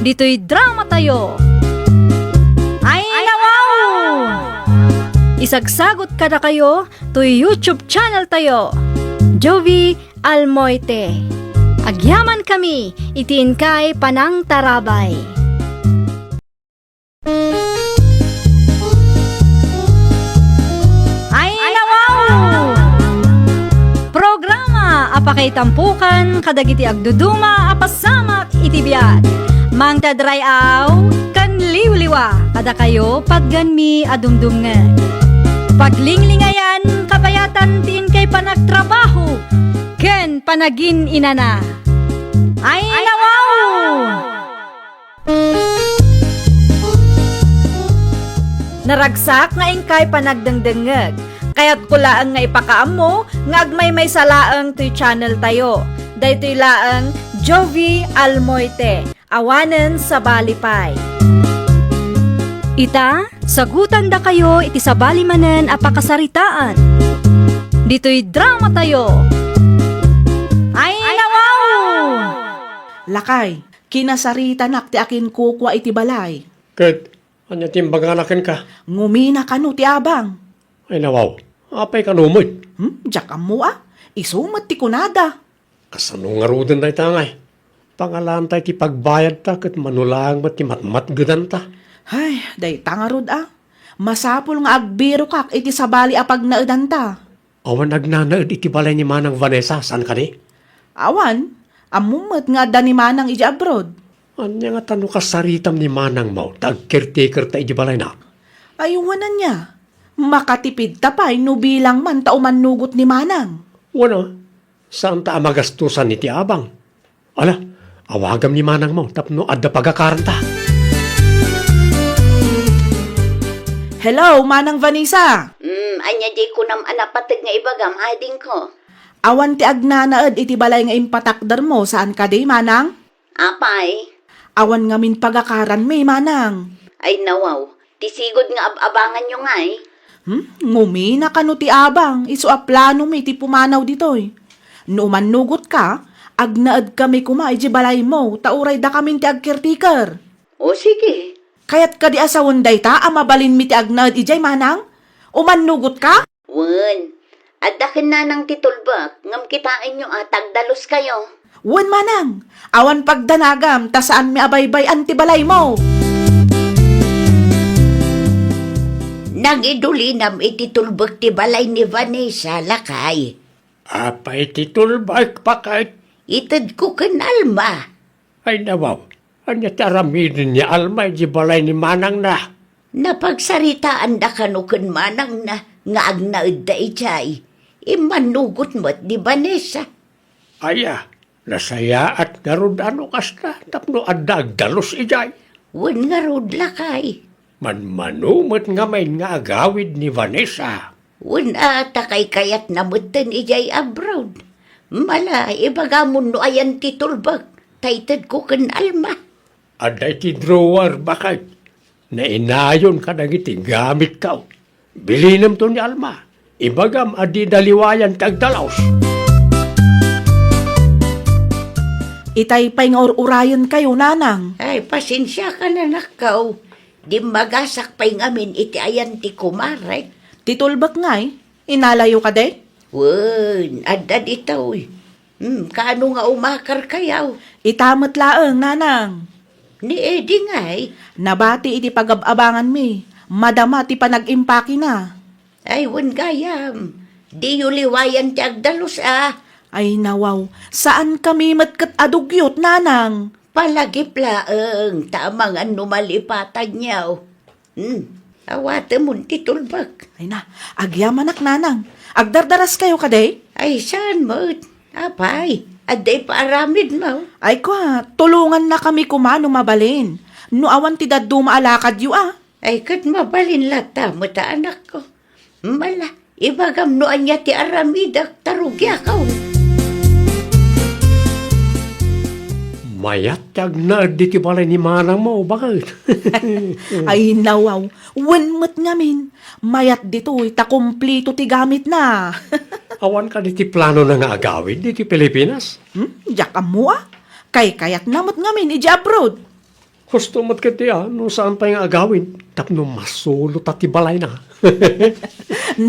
Dito'y drama tayo. Ay, nawaw! Isagsagot kada kayo to YouTube channel tayo. Jovi Almoite. Agyaman kami, itiin kay Panang Tarabay. Ay, nawaw! Programa apakay tampukan kadagiti agduduma apasamak itibiyat. Mang tadrayaw kan liwliwa kada kayo pagganmi adumdumngan. Paglinglingayan kabayatan tiin kay panagtrabaho ken panagin inana. Ay, nawaw! Naragsak nga ingkay panagdengdengeg. Kaya't kulaan nga ipakaam mo nga agmay may salaang to'y channel tayo. Daytoy laang Jovi Almoite. Awanen sa balipay. Ita, sagutan da kayo iti sa balimanen apakasaritaan. Dito'y drama tayo. Ay, nawaw! Lakay, kinasarita nak ti akin kukwa iti balay. Kat, anya timbaganakin ka. Ngumina kanu ti abang. Ay nawaw, apay ka numod. Diyak mo isumat ti kunada. Kasano nga rudan tayo tangay. Pangalan tayo ti pagbayad ta, kat manulang mat ti matmatgadan ta. Ay, day tangarod Masapul nga agbiro kak iti sabali apag naedan ta. Awan nagnanaad iti balay ni Manang Vanessa, saan ka di? Awan, amumat nga da ni Manang iji abroad. Anya nga tano kasaritam ni Manang Mau, tag-caretaker ta iti balay na. Ayuwanan niya. Makatipid tapay no bilang man tauman nugot ni Manang. Wala, saan ta amagastusan iti abang? Ala, awagam ni Manang Mau, tapno adda pagakaranta. Hello, Manang Vanessa. Anya di ko nam anapatag nga ibagam ading ko. Awan ti agnanaed iti balay nga impatakdar mo saan ka di, Manang? Apay, Awan nga min pagakaran may, Manang. ay nawaw, tisigod nga abangan nyo nga eh. Ngumi na kano ti abang, iso a plano mi ti pumanaw ditoy. No manugot ka, agnaed kami kuma iti balay mo, tauray da kami ti agkirtiker. O sige, Kayat ka di asawon day ta, amabalin mi ti agnaed ijay, Manang? O manugot ka? wen, adakin na ng titulbak, ngam kitain nyo tagdalos kayo. Wen, Manang, awan pagdanagam, ta saan mi abaybay anti balay mo? Nagidulinam ititulbak ti balay ni Vanessa lakay. Apay titulbak pa kahit Itad ko kan Alma. ay nawaw. Anya taramidin ni Alma di balay ni Manang na. Napagsaritaan da kanukan manang na nga agnaed da ijay. Imanugot mo't di Vanessa. Aya, nasaya at narudano kasta tapno adda agdalos ijay. Wen nga rod lakay. Manmanumot nga may nga agawid ni Vanessa. Wen takay kayat namutan ijay abroad. Mala, ibagamon no ayan titulbak. Taytad ko kan Alma. Aday ti drawer bakit? Na inayon ka nang iti gamit ka. Bilinam to ni Alma. Ibagam adi daliwayan tagdalaos. Itay pay nga urayan kayo, Nanang. Ay, pasensya ka na nakaw. Di magasak pa'y ngamin iti ayan ti kumarek. Titulbak ngay, inalayo ka de? Wen, adad itaw. Kaano nga umakar kayaw? Itamat laeng, Nanang. Ni Eddie nga'y. Nabati iti pagababangan mi. Madama ti panag-impaki na. Ay, wen gayam. Di yuliwayan ti agdalos Ay nawaw, saan kami matkat adugyot, Nanang? Palagip laeng, tamang ano malipatan niyaw. Awate mon titulbak. Ay na, agyamanak, Nanang. Agdardaras kayo kaday? Ay, saan mo? Apay, aday paaramid mo. Ay kwa, tulungan na kami kumano mabalin. No awan ti daddo maalakad yu Ay, kat mabalin lata mo ta anak ko. Mala, ibagam no anya ti aramidak tarugya ka. Mayat tag na di ti balay ni Manang mo. Bakit? Ay nawaw, wenmet ngamin. Mayat dito'y takumplito ti gamit na. Awan ka di ti plano na nga agawid di ti Pilipinas. Diyak mo Kay kayat namot ngamin iji abroad. Gusto mo't kiti no saan pa yung agawin. Tapno masulot at ti balay na.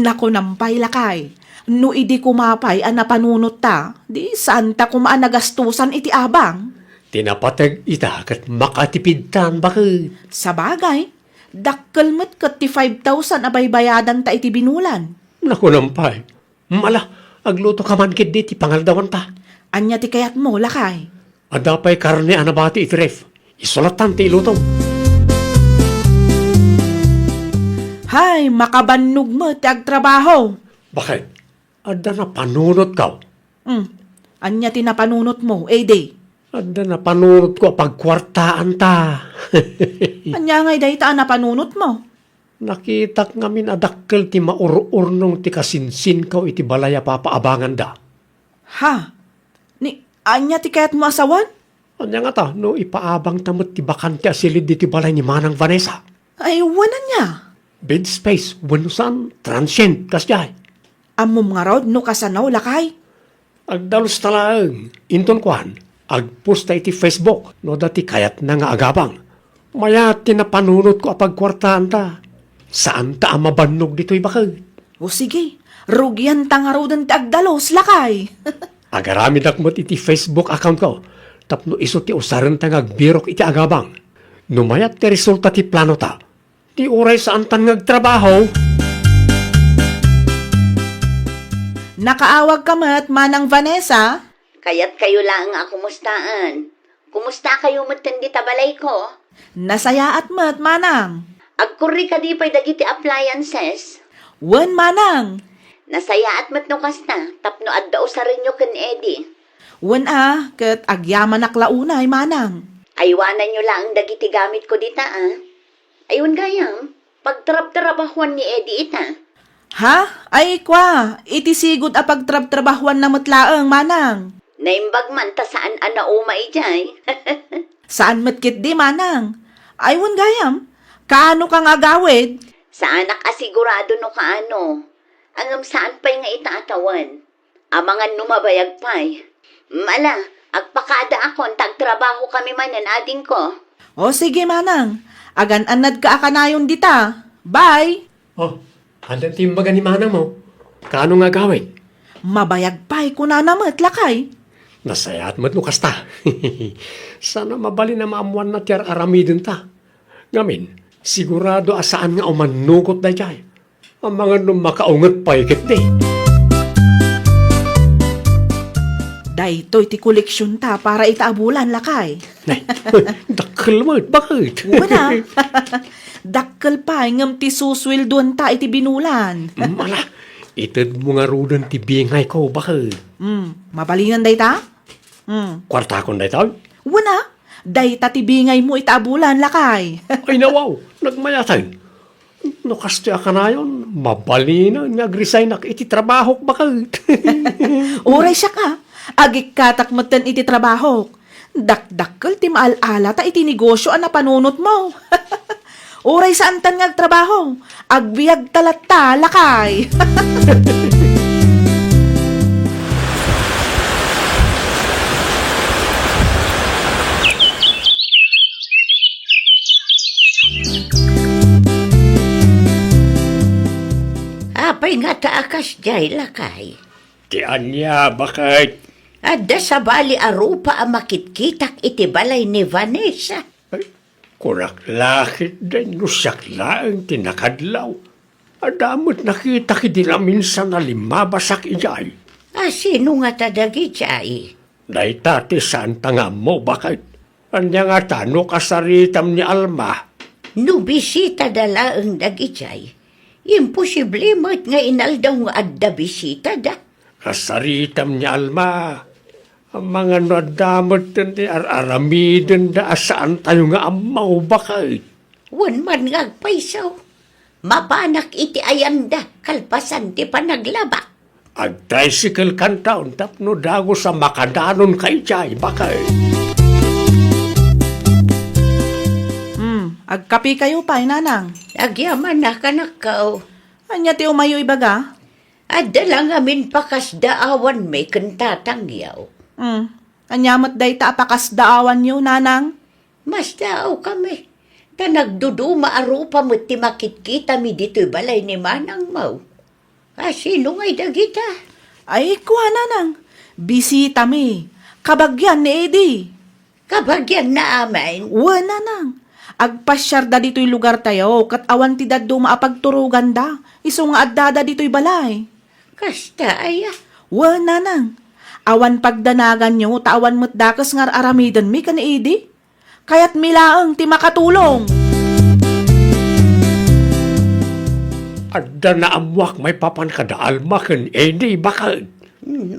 Nako nampay lakay. No idi kumapay ang napanunot ta, di saan ta kumaan nagastusan iti abang. Tinapatag ita kat makatipid tan bakit? Sa bagay, dakkel met kat ti 5,000 abay bayadan ta iti binulan. Naku nampay. Mala, agluto ka man kid di ti pangaldawan ta. Anya ti kayat mo lakay. Adapay karne anabati iti ref. Isulatan ti iluto. Hay, makabannog mo ti agtrabaho. Bakit? Ada na panunot ka. Anya ti napanunot mo, day. Ada na panunot ko pagkwartaan ta. Anya ngay day ta napanunot mo. Nakitak ngamin adakkel ti maururnong ti kasinsin kaw iti balaya papaabangan da. Ha? Ni, anya ti kayat mo asawan? Anya nga ta, no ipaabang tamot ti bakante asilid di ti balay ni Manang Vanessa. Ay, wanan niya. Bed space, wanusan, transient, kasjay. Amom nga rod, no kasanaw lakay. Agdalos talaang, inton kuan, agposta iti Facebook, no dati kayat na nga agabang. Maya tinapanunot ko apagkwartaan ta. Saan ta amabannog dito'y bakag? O sige, rugyan ta nga rodan ti agdalos lakay. Agaramid akmot iti Facebook account ko, tapno iso ti usaran ta ngagbirok iti agabang. Numayat ti resulta ti plano ta. Ti oray saan tan ngagtrabaho. Nakaawag ka mat, Manang Vanessa? Kayat kayo lang kumustaan. Kumusta kayo matindi tabalay ko? Nasaya at mat, Manang. Agkuri ka di pa'y dagiti appliances. Wen, Manang. Nasaya at matnukas na, tapno adda usarin nyo kan Eddie. Wen ket agyaman aklaunay, Manang. Aywanan nyo lang ang dagiti gamit ko dita Ayun gayam, pagtrab-trabahuan ni Eddie ita. Ha? Ay kwa, iti sigod a pagtrab-trabahuan na matlaang manang. Naimbag man ta saan ana umay jay. Saan matkit di manang? Aywan gayam, kaano kang agawid? Sa anak asigurado no kaano. Angam saan pa'y nga itaatawan. Amangan numabayag pa'y. Mala, agpakada ako ang tagtrabaho kami manan ading ko. O sige manang, agan-anad ka akanayon dita. Bye! Oh, andan timbaga ni manang mo. Kaano nga gawin? Mabayag pa'y kuna namat lakay. Nasayat mo't lukas ta. Sana mabali na maamuan na tiyar aramidin ta. Ngamin, sigurado asaan nga umanugot na jay. Ang mga nung makaungat paikit di. Daytoy ti koleksyon ta para itaabulan lakay. Nay, dakal mo, bakit? Wala. Dakkel pa, ngam ti suswildon ta iti binulan. Mala, itad mo nga rudan ti bingay ko, bakit? Mabalingan day ta? Kwarta kon day tao? Wala. Day ta ti bingay mo itaabulan lakay. Ay nawaw, nagmayatan. No kastya ka na yun, mabalinan, nag-resign ak iti trabaho, bakit? Uray siya ka. Agik katakmatan iti trabaho. Dakdakkel ti maalala ta iti negosyo ang napanunot mo. Uray saan tan nga trabaho. Agbiag talat ta lakay. Apay nga taakas jay lakay. Ti anya, bakit? Adda sa bali arupa ang makitkitak iti balay ni Vanessa. Ay, kurak lakit din, nusak lang tinakadlaw. Adamot nakita ki din minsan na limabasak ijay. Sino nga tadagi jay? Day tati saan tanga mo, bakit? Anya nga tano kasaritam ni Alma. Nubisita dala ang dagi jay. Imposible mo't nga inaldaw nga adda bisita da. Kasaritam ni Alma. Ang mga nadamot ni aramidin da saan tayo nga amaw, bakit? Wan man nga agpaisaw. Mapanak iti ayanda, kalpasan ti panaglaba. Ag-tricycle kan taon tapno dago sa makadanon kay Jay, bakit? Agkapi kayo pa, nanang. Agyaman na kanakaw. Anya ti umayo ibaga? Adda lang amin pakasdaawan may kantatangyaw. Anyamat day ta apakas daawan nyo, nanang. Mas daaw kami. Ta nagduduma arupa mo ti makitkita mi dito'y balay ni Manang Mau. Sino nga'y dagita? Ay, kuha, nanang. Bisita mi. Kabagyan ni Eddie. Kabagyan na amin. Uwa, nanang. Agpasyar da dito'y lugar tayo, kat awan ti daddo maapagturugan da. Iso nga addada dito'y balay. Kasta aya. Uwa, nanang. Awan pagdanagan nyo, tawan mo't dakas ngar aramidan mi kan Eddie. Kaya't milaang ti makatulong. Adda na amwak may papan kada Alma kan Eddie, bakit?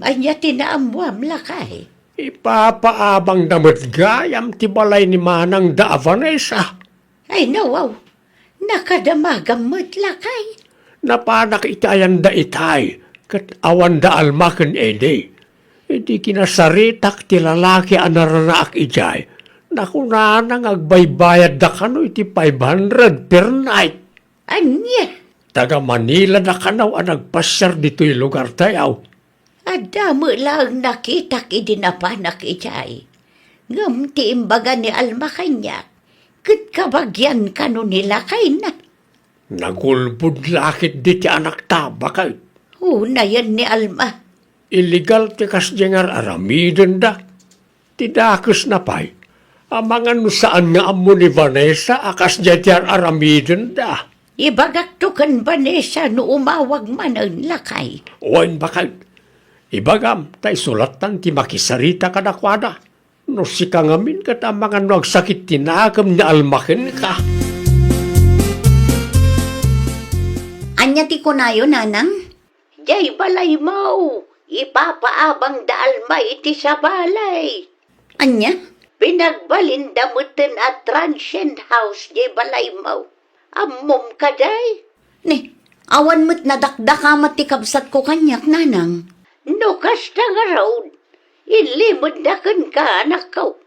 Anya tinaamwam lakay. Ipapaabang damot gayam ti balay ni Manang da Vanessa. Ay nawaw. Nakadamagam mo't lakay. Napanak itayan da itay, kat awan da Alma kan Eddie. Hindi kinasaritak ti lalaki anaranaak ijay. Naku na nang agbaybayad da kano iti 500 per night. Anya. Taga Manila na kanaw ang nagpasyar dito'y lugar tayaw. Adamo lang nakitak idinapanak ijay. Ngam ti imbaga ni Alma kanya. Kat kabagyan kano nila kay na. Nagulbud lakit di ti anak ta, bakit? Una yan ni Alma. Illegal ti kasjengar aramiden da. Tidakus na pa'y. Amangan no saan nga amo ni Vanessa akas jayar aramiden da. Ibagak to kan Vanessa no umawag man ang lakay. Oin bakit? Ibagam, tay sulatan ti makisarita kadakwada. No si kangamin kat amangan no agsakit tinagam ni Almakin ka. Anya ti kunayo, nanang? Jay balay mo. Ipapaabang da Alma iti sa balay. Anya? Pinagbalindamutin at transient house jay balay mo. Ammom ka day. Ni, awan mo't nadakdaka matikabsat ko kanyak, nanang. No, kasta nga road. Ilimod na ka, anak ko.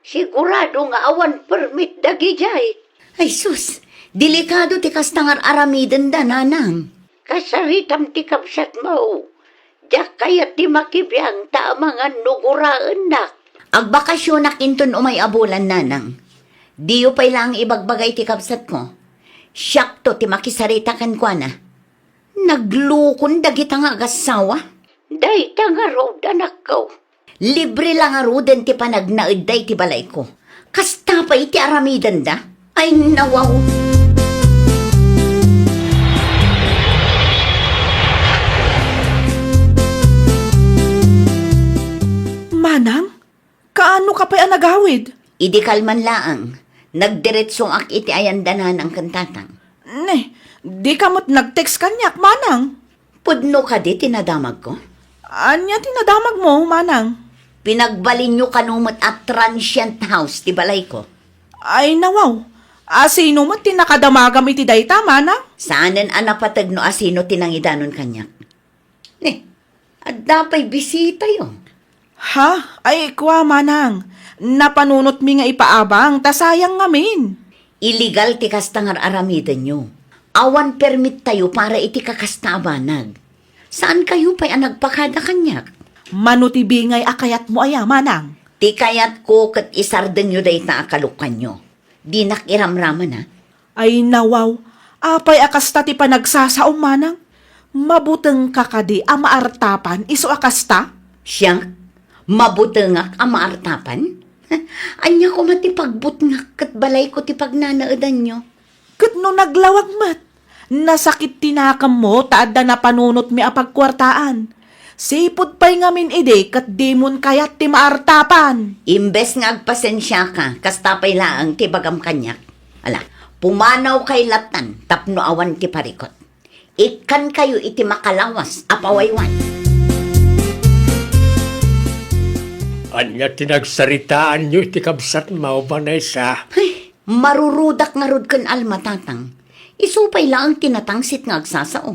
Sigurado nga awan permit dagi jay. Ay sus, delikado ti kastangar aramiden da, nanang. Kasaritam ti kapsat mo. Diyak kayat ti makibiyang ta mga nuguraan na. Agbakasyon inton umay abulan, nanang. Diyo pa'y lang ibagbagay ti kapsat ko. Siyak to ti makisarita kan kwa na. Naglukon dagita nga agasawa. Day ta nga road, anak ko. Libre lang nga roden ti panagnaed day ti balay ko. Kasta pa iti aramidan da. Ay nawaw. Manang, kaano ka pa'y anagawid? Idi kalman laang. Nagdiretsong ak iti ayandanan ang kantatang. Ne, di ka mo't nag-text kanyak, manang. Pudno ka di tinadamag ko. Anya tinadamag mo, manang? Pinagbalin nyo kanumot at transient house ti balay ko. Ay nawaw, asino mo't tinakadamagam iti dayta, manang? Saanen anapatag no asino tinangidanon kanyak. At dapay bisita yun. Ha? Ay, kwa, manang. Napanunot mi nga ipaabang, tasayang ngamin. Illegal ti kastangar aramiden nyo. Awan permit tayo para iti kakastabanag. Saan kayo pa'y nagpakada kanyak? Manutibingay akayat mo aya, manang. Ti kayat ko kat isarden nyo day ta akalukan nyo. Di nakiramraman ha. Ay nawaw, apay akasta ti panagsasaom, manang. Mabuteng kakadi amaartapan, iso akasta? Siya, mabutengak ang maartapan? Anya ko matipagbutngak kat balay ko ti pagnanaadan nyo. Kat no naglawag mat, nasakit tinakam mo taadda na panunot mi apagkwartaan. Sipod pa'y ngamin ide kat dimon kayat ti maartapan. Imbes nga agpasensya ka, kastapay laang ti bagam kanyak. Ala, pumanaw kay latan, tapno awan ti parikot. Ikan kayo iti makalawas, apawaywan. Anya tinagsaritaan nyo iti kabsat mo, Vanessa. Ay, marurudak nga rod kan almatatang. Isupay lang tinatangsit nga agsasao.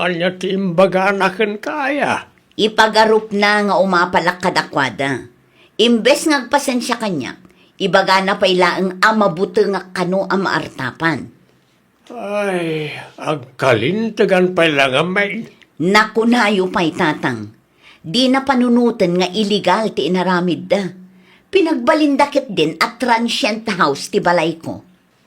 Anya ti imbaga naken kaya. Ipagarup na nga umapalak kadakwada. Imbes nga agpasensya kanya, ibaga na pa'y laang amabuto nga kano ang maartapan. Ay, agkalintagan pa lang amay. Nakunayo pa'y tatang. Di na panunutan nga illegal ti inaramid da. Pinagbalindakit din at transient house ti balay ko.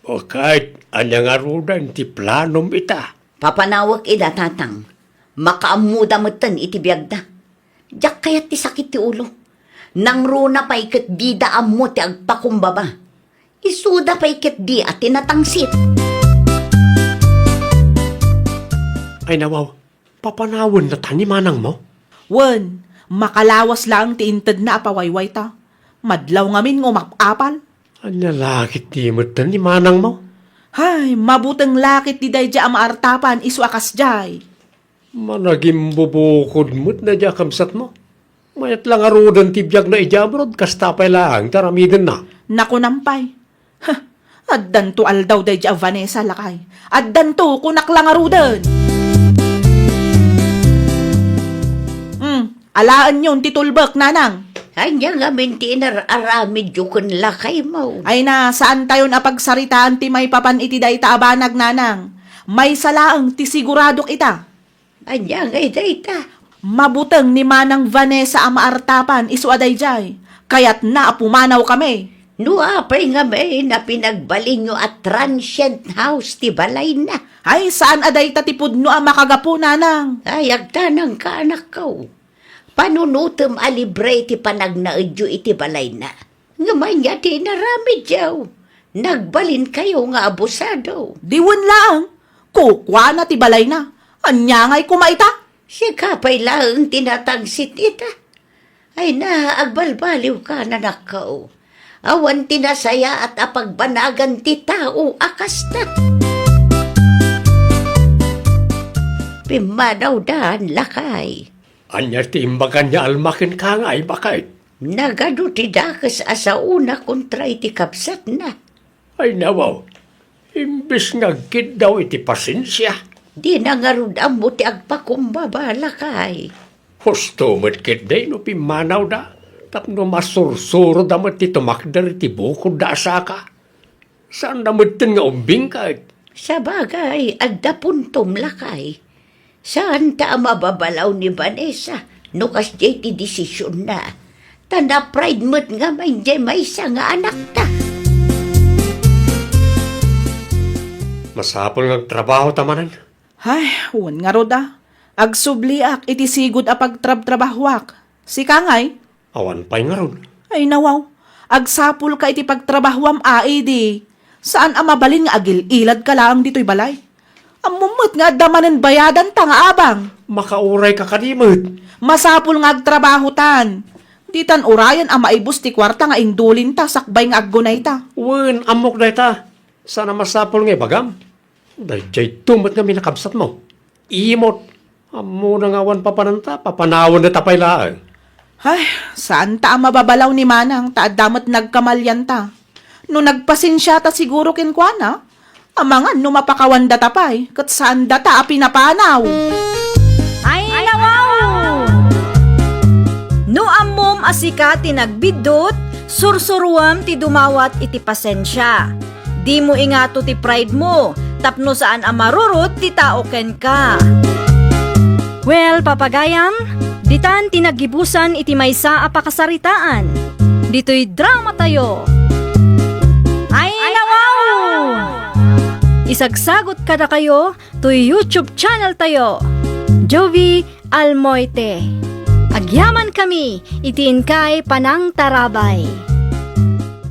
O kahit anya nga rudan ti planom ita. Papanawag ida tatang. Makaamuda motan iti biyagda. Diyak kayat ti sakit ti ulo. Nang runa pa'y kat di daam mo ti agpakumbaba. Isuda pa'y kat di at tinatangsit. Ay nawaw, papanawon na tani manang mo. Wen, makalawas lang ti inted na apawayway ta. Madlaw ngamin ngumapapal. Anya lakit di mo tani manang mo. Hay, mabuteng lakit di dayja ang maartapan isu akas jay. Managim bubukod mo't na dya kamsat mo. Mayat lang arudan tibiyag na ijabrod, kastapay lang, taramiden na. Naku nampay. Ha, addan to aldaw dayja Vanessa lakay. Addan to kunak lang arudan. Alaan yun, titulbak, nanang. Anya nga minti aramid yukon lakay mo. Ay na, saan tayo napagsaritaan ti may papan iti day taabanag, nanang? May salaang ti siguradok ita. Anya nga ita. Mabuteng ni Manang Vanessa ang maartapan, isu aday jay. Kaya't na apumanaw kami. Nuapay nga may na pinagbalin nyo at transient house ti balay na. Ay, saan aday tatipod no ang makagapu, nanang? Ay, agtanang ka anak ko. Panunutom alibre ti panagnaedyo iti balay na. Ngaman niya ti naramid yaw. Nagbalin kayo nga abusado. Diwan lang. Kukwa na ti balay na. Anya nga'y kumaita. Siya kapay lang tinatangsit ita. Ay na, agbalbaliw ka na nakaw. Awan tinasaya at apagbanagan ti tao akasta. Pimanaw daan lakay. Anya ti imbagan niya almakin ka nga ay bakit. Nagano ti dakas asauna kontra iti kapsat na. Ay nawaw, Imbis nga gid daw iti pasensya. Di na nga rod ang buti agpakumbabala kay. Husto mo't kid day no pimanaw da. Tapno masursuro da mo't itumakdar iti bukod da asaka. Saan da mo't nga umbing ka? Sa bagay, adda puntom lakay. Saan ta mababalaw ni Vanessa? No kas ti desisyon na. Tanda pride mo't nga may isa nga anak ta. Masapol nga trabaho tamanan. Ay, uwan nga roda. Agsubliak iti sigud a pagtrabtrabahwak. Si Kangay, Awan pa'y nga ron. ay nawaw. Agsapul ka iti pagtrabahwam di. Saan ang mabalin nga agil-ilad ka lang dito'y balay? Ang mumut nga damanan bayadan ta nga abang. Makauray ka kanimot. Masapul nga agtrabahutan. Ditan urayan ang maibus ti kwarta nga indulin ta sakbay nga aggunay ta. Wen, amok na ita. Sana masapol nga bagam. Dahil tumot nga minakabsat mo. Imot. Amo na nga wan papananta. Papanawan na tapay laang. Ay, saan ta ang mababalaw ni Manang ta damat nagkamalyan ta? No nagpasensya ta siguro kinkwana, amangan no mapakawanda tapay, kat saan data a pinapanaw. Ay, nawaw! No ammom asika ti nagbidot, sursuruam ti dumawat iti pasensya. Di mo ingato ti pride mo, tapno saan amarurot ti tao ken ka. Well, papagayam, ditan tinagibusan iti maysa a pakasaritaan. Dito'y drama tayo. Ay, nawaw! Isagsagot kada kayo to YouTube channel tayo. Jovi Almoite. Agyaman kami, itiin kay Panang Tarabay.